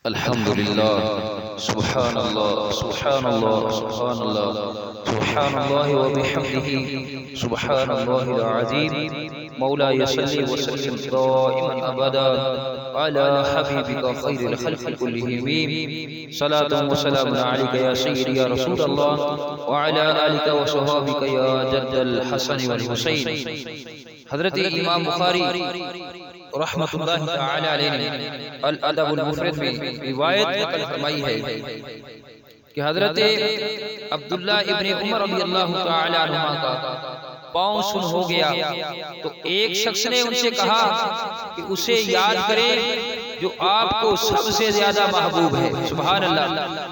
الحمد لله سبحان الله سبحان الله سبحان الله سبحان الله وبحمده سبحان الله العظيم مولاي صل وسلم دائما ابدا على حبيبك خير الخلق كلهم صلاة وسلام عليك يا سيدي يا رسول الله وعلى آلك وصحابك يا جد الحسن والحسين۔ حضرت امام بخاری رحمت اللہ تعالی علیہ نے الادب المفرد میں روایت نقل فرمائی ہے کہ حضرت عبداللہ ابن عمر رضی اللہ تعالی عنہما کا پاؤں سن ہو گیا تو ایک شخص نے ان سے کہا کہ اسے یاد کرے جو آپ کو سب سے زیادہ محبوب ہے۔ سبحان اللہ۔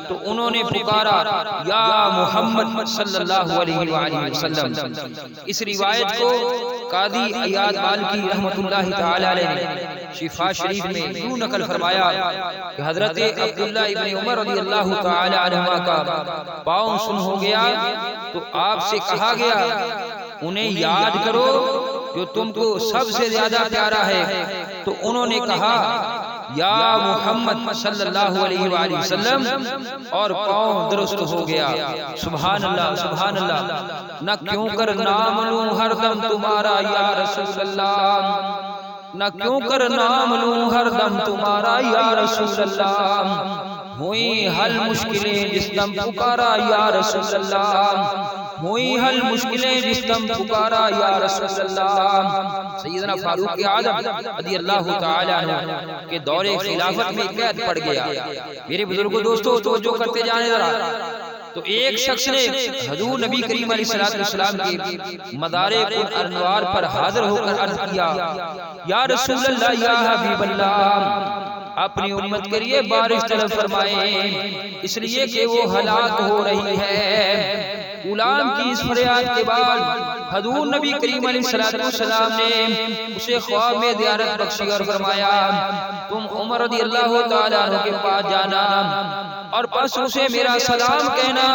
تو انہوں نے پکارا یا محمد صلی اللہ علیہ وآلہ وسلم۔ اس روایت کو قاضی ایاد مالکی رحمت اللہ تعالی علیہ نے شفا شریف میں یوں نقل فرمایا کہ حضرت عبداللہ ابن عمر رضی اللہ تعالی عنہما کا پاؤں سن ہو گیا تو آپ سے کہا گیا انہیں یاد کرو جو تم کو سب سے زیادہ پیارا ہے۔ تو انہوں نے کہا یا محمد صلی اللہ علیہ وآلہ وسلم، اور پاؤں درست ہو گیا۔ سبحان اللہ سبحان اللہ۔ نہ کیوں کر نام لوں ہر دم تمہارا یا رسول اللہ، نہ کیوں کر نام لوں ہر دم تمہارا یا رسول اللہ، ہوئی حل مشکلیں جس دم پکارا یا رسول اللہ، ہوئی حل مشکلیں جس دم پکارا یا رسول اللہ۔ سیدنا فاروق اعظم رضی اللہ تعالی عنہ کے دور خلافت میں قید پڑ گیا۔ میرے بزرگوں دوستو توجہ کرتے جانے ذرا۔ تو ایک شخص نے حضور نبی کریم علیہ السلام کے مدار انوار پر حاضر ہو کر عرض کیا یا رسول اللہ یا حبیب اللہ، اپنی امت کے لیے بارش طلب فرمائیں اس لیے کہ وہ ہلاک ہو رہی ہے۔ غلام کی اس فریاد کے بعد حضور نبی کریم علیہ السلام نے اسے خواب میں زیارت بخشی اور فرمایا تم عمر رضی اللہ تعالیٰ عنہ کے پاس جانا اور پس اسے میرا سلام کہنا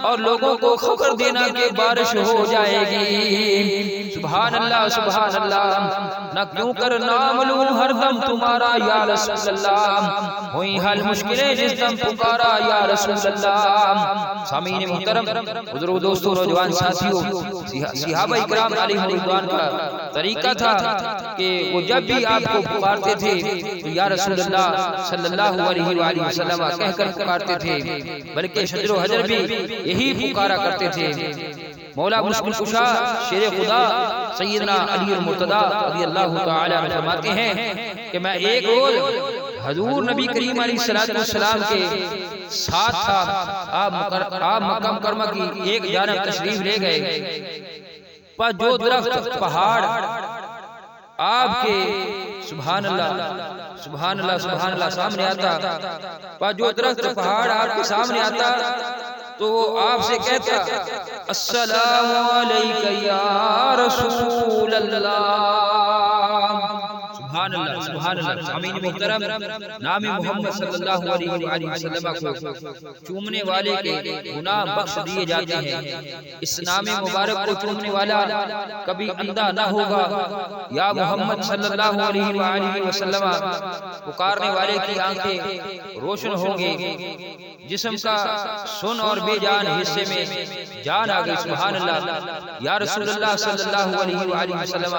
اور لوگوں کو خبر دینا کہ بارش ہو جائے گی۔ سبحان اللہ سبحان اللہ۔ نہ کیوں کر نام لوں ہر دم تمہارا یا رسول اللہ، ہوئی حل مشکلیں جس دم پکارا یا رسول اللہ۔ سامعین محترم، بزرگ دوستوں، نوجوان ساتھیوں، صحابہ اکرام علیہ رضوان کا طریقہ تھا کہ وہ جب بھی آپ کو پکارتے تھے تو یا رسول اللہ صلی اللہ علیہ وآلہ وسلم کہہ کر پکارتے تھے، بلکہ شجر و حجر بھی یہی پکارا کرتے تھے۔ مولا مشکل کشا شیر خدا سیدنا علی المرتضیٰ رضی اللہ تعالی عنہ فرماتے ہیں کہ میں ایک روز حضور نبی کریم علیہ السلام کے ساتھ تھا۔ آپ مکہ مکرمہ کی ایک جانب تشریف لے گئے، پر جو درخت پہاڑ آپ کے سبحان اللہ سبحان اللہ سبحان اللہ سامنے آتا، پر جو درخت پہاڑ آپ کے سامنے آتا تو وہ آپ سے کہتا السلام علیکہ یا رسول اللہ۔ سبحان اللہ سبحان اللہ۔ سامعین محترم، نام محمد صلی اللہ علیہ وآلہ وسلم کو چومنے والے کے گناہ بخش دیے جاتے ہیں۔ اس نام مبارک کو چومنے والا کبھی اندھا نہ ہوگا۔ یا محمد صلی اللہ علیہ وآلہ وسلم پکارنے والے کی آنکھیں روشن ہوں گی، جسم کا سن اور بے جان حصے میں جان آ گئی۔ سبحان اللہ۔ یا رسول اللہ صلی اللہ علیہ وآلہ وسلم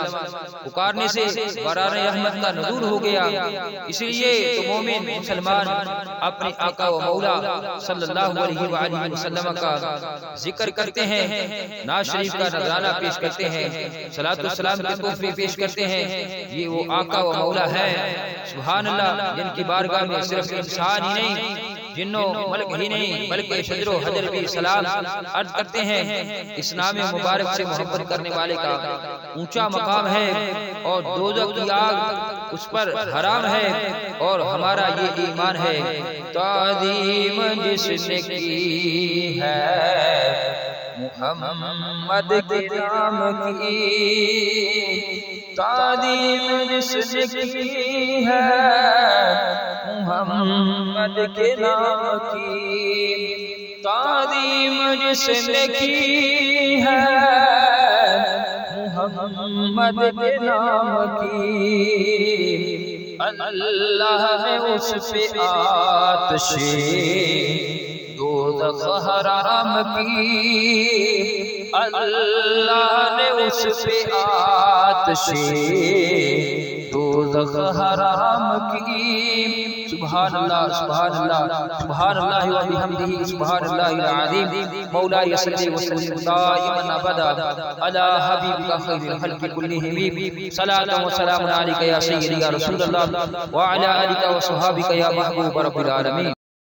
پکارنے سے برار رحمت کا نزول ہو گیا۔ اس لیے تو مومن مسلمان اپنے آقا و مولا صلی اللہ علیہ وآلہ وسلم کا ذکر کرتے ہیں، نعت شریف کا نذرانہ پیش کرتے ہیں، صلاۃ والسلام کے تحفے پیش کرتے ہیں۔ یہ وہ آقا و مولا ہے سبحان اللہ جن کی بارگاہ میں صرف انسان ہی نہیں، جنوں ملک ہی نہیں بلکہ شجر و حجر بھی سلام عرض کرتے ہیں۔ اس نام مبارک سے محبت کرنے والے کا اونچا مقام ہے اور دوزخ کی آگ اس پر حرام ہے، اور ہمارا یہ ایمان ہے تعظیم جس نے کی ہے محمد کے نام کی، تعظیم جس نے کی ہے محمد کے نام کی، تعظیم جس نے کی ہے محمد کے نام کی۔ اللہ نے اس پہ آتش دوزخ حرام کی، اللہ نے اس پہ آتش دوزخ حرام کی۔ سبحان اللہ سبحان اللہ سبحان اللہ و بحمدہ سبحان اللہ العظیم۔ مولاي صلی وسلم دائما ابدا علی حبیبک خیر الخلق کلہم، صلاۃ و سلام علیک یا سیدی یا رسول اللہ وعلی آلک و صحابک یا محبوب رب العالمین۔